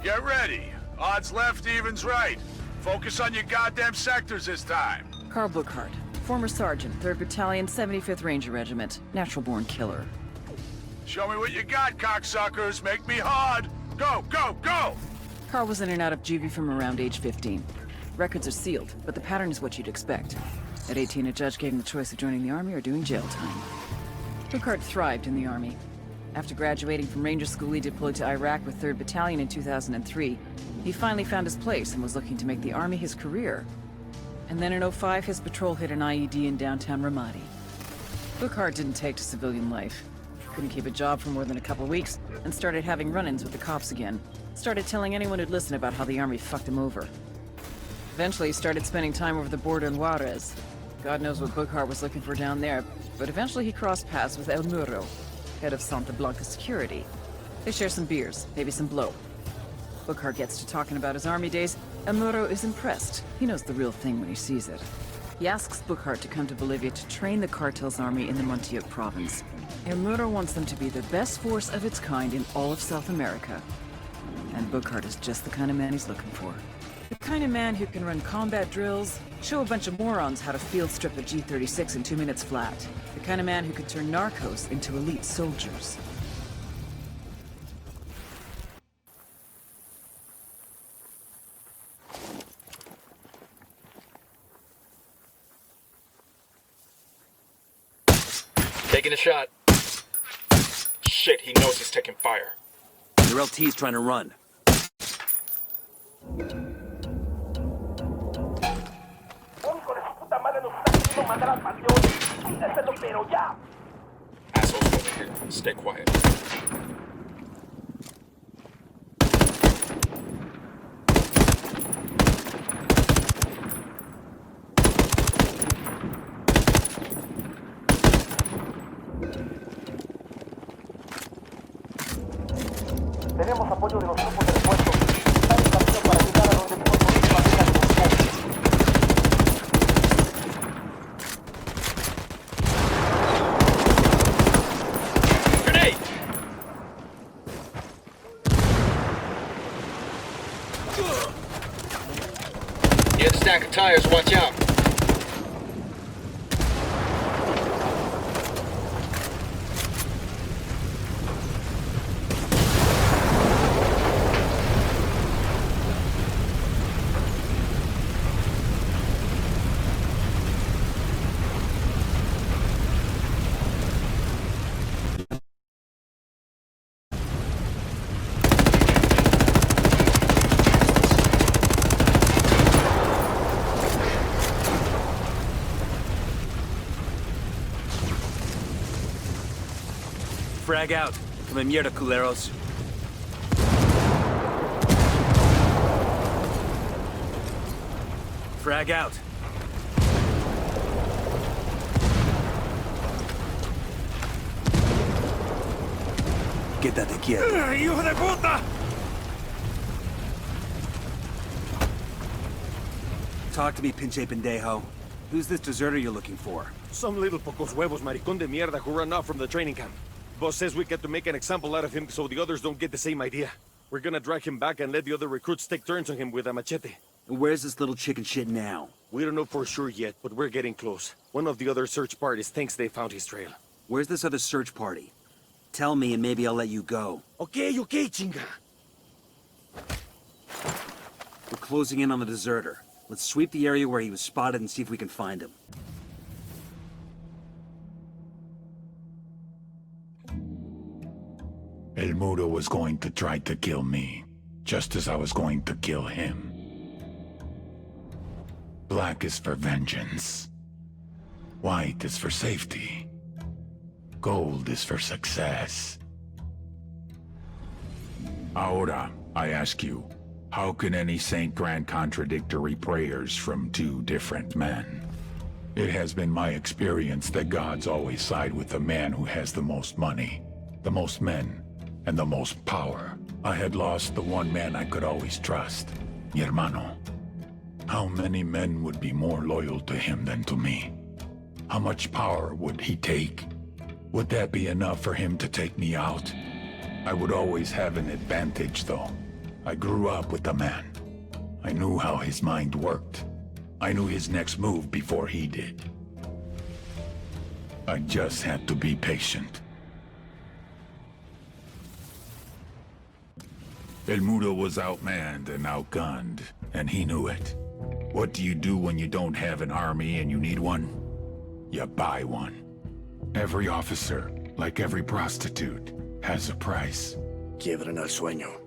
Get ready. Odds left, evens right. Focus on your goddamn sectors this time. Karl Bukhart, former sergeant, 3rd Battalion, 75th Ranger Regiment. Natural-born killer. Show me what you got, cocksuckers. Make me hard. Go, go, go! Karl was in and out of juvie from around age 15. Records are sealed, but the pattern is what you'd expect. At 18, a judge gave him the choice of joining the army or doing jail time. Bookhart thrived in the army. After graduating from Ranger School, he deployed to Iraq with 3rd Battalion in 2003. He finally found his place and was looking to make the army his career. And then in '05, his patrol hit an IED in downtown Ramadi. Bookhart didn't take to civilian life. Couldn't keep a job for more than a couple weeks, and started having run-ins with the cops again. Started telling anyone who'd listen about how the army fucked him over. Eventually, he started spending time over the border in Juarez. God knows what Bookhart was looking for down there, but eventually he crossed paths with El-Muro, head of Santa-Blanca security. They share some beers, maybe some blow. Bookhart gets to talking about his army days. El-Muro is impressed. He knows the real thing when he sees it. He asks Bookhart to come to Bolivia to train the cartel's army in the Montevideo province. El-Muro wants them to be the best force of its kind in all of South America. And Bookhart is just the kind of man he's looking for. The kind of man who can run combat drills, show a bunch of morons how to field strip a G-36 in 2 minutes flat. The kind of man who could turn narcos into elite soldiers. Taking a shot. Shit, he knows he's taking fire. Your LT's trying to run. Assholes over here. Stay quiet. Tenemos apoyo de los grupos del puerto. Está en camino para llegar a donde podemos ir la pena de Grenade! Near the stack of tires, watch out. Frag out. Come en mierda, culeros. Frag out. Quédate quieto. ¡Hijo de puta! Talk to me, pinche pendejo. Who's this deserter you're looking for? Some little pocos huevos maricón de mierda who ran off from the training camp. Boss says we get to make an example out of him so the others don't get the same idea. We're gonna drag him back and let the other recruits take turns on him with a machete. And where's this little chicken shit now? We don't know for sure yet, but we're getting close. One of the other search parties thinks they found his trail. Where's this other search party? Tell me and maybe I'll let you go. Okay, chinga. We're closing in on the deserter. Let's sweep the area where he was spotted and see if we can find him. El-Muro was going to try to kill me, just as I was going to kill him. Black is for vengeance. White is for safety. Gold is for success. Ahora, I ask you, how can any saint grant contradictory prayers from two different men? It has been my experience that gods always side with the man who has the most money, the most men, and the most power. I had lost the one man I could always trust, mi hermano. How many men would be more loyal to him than to me? How much power would he take? Would that be enough for him to take me out? I would always have an advantage, though. I grew up with the man. I knew how his mind worked. I knew his next move before he did. I just had to be patient. El-Muro was outmanned and outgunned, and he knew it. What do you do when you don't have an army and you need one? You buy one. Every officer, like every prostitute, has a price. Quiebren El Sueño.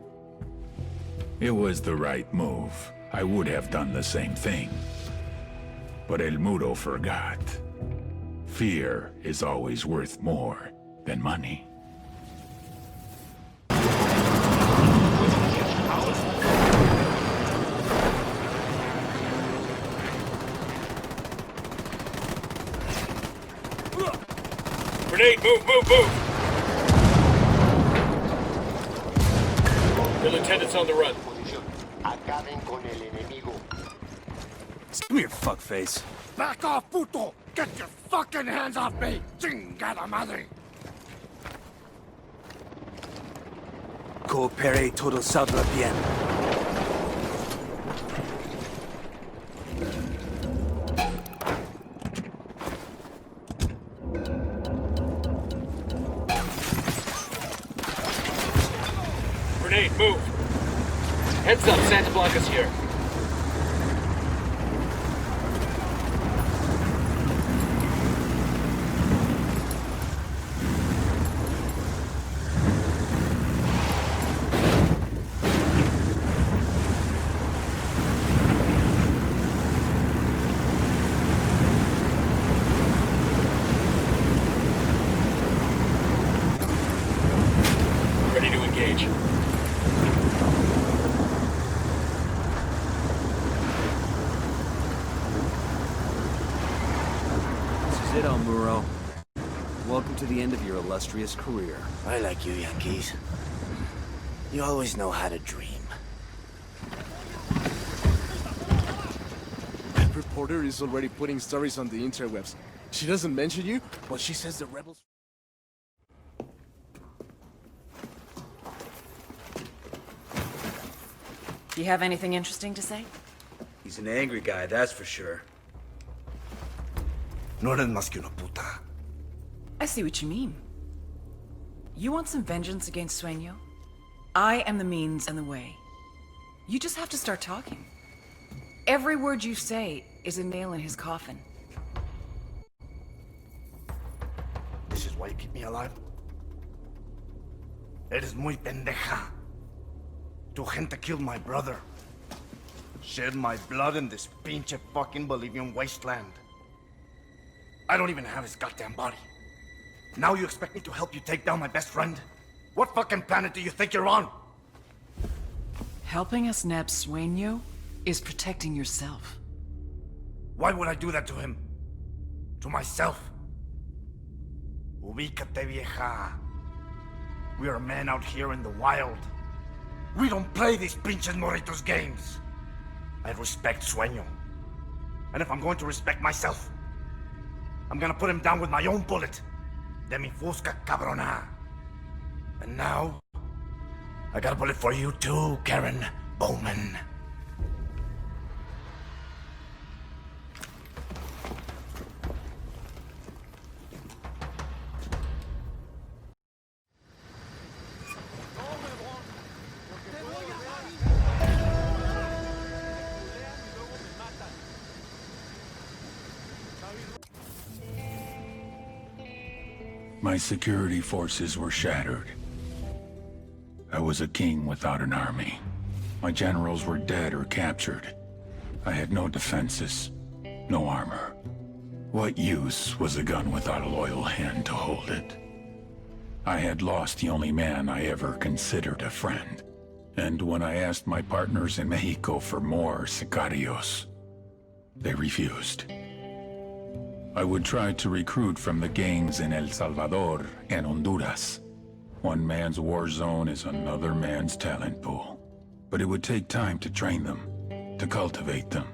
It was the right move. I would have done the same thing. But El-Muro forgot. Fear is always worth more than money. Grenade, move, move, move! The lieutenant's on the run. Acaben con el enemigo. Come here, fuckface. Back off, puto! Get your fucking hands off me! Chingada madre! Coopere, todo saldrá bien. Grenade, move! Heads up, Santa-Blanca's here. Ready to engage. This is it, El-Muro. Welcome to the end of your illustrious career. I like you, Yankees. You always know how to dream. That reporter is already putting stories on the interwebs. She doesn't mention you, but she says the rebels... Do you have anything interesting to say? He's an angry guy, that's for sure. No eres más que una puta. I see what you mean. You want some vengeance against Sueño? I am the means and the way. You just have to start talking. Every word you say is a nail in his coffin. This is why you keep me alive? Eres muy pendeja. Tu gente killed my brother. Shed my blood in this pinche fucking Bolivian wasteland. I don't even have his goddamn body. Now you expect me to help you take down my best friend? What fucking planet do you think you're on? Helping us nab Sueño is protecting yourself. Why would I do that to him? To myself? Ubícate, vieja. We are men out here in the wild. We don't play these pinches morritos games. I respect Sueño. And if I'm going to respect myself, I'm gonna put him down with my own bullet. De mi fusca, cabrona. And now, I got a bullet for you too, Karen Bowman. My security forces were shattered. I was a king without an army. My generals were dead or captured. I had no defenses, no armor. What use was a gun without a loyal hand to hold it? I had lost the only man I ever considered a friend. And when I asked my partners in Mexico for more sicarios, they refused. I would try to recruit from the gangs in El Salvador and Honduras. One man's war zone is another man's talent pool. But it would take time to train them, to cultivate them.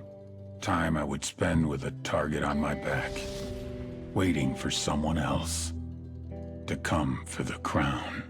Time I would spend with a target on my back, waiting for someone else to come for the crown.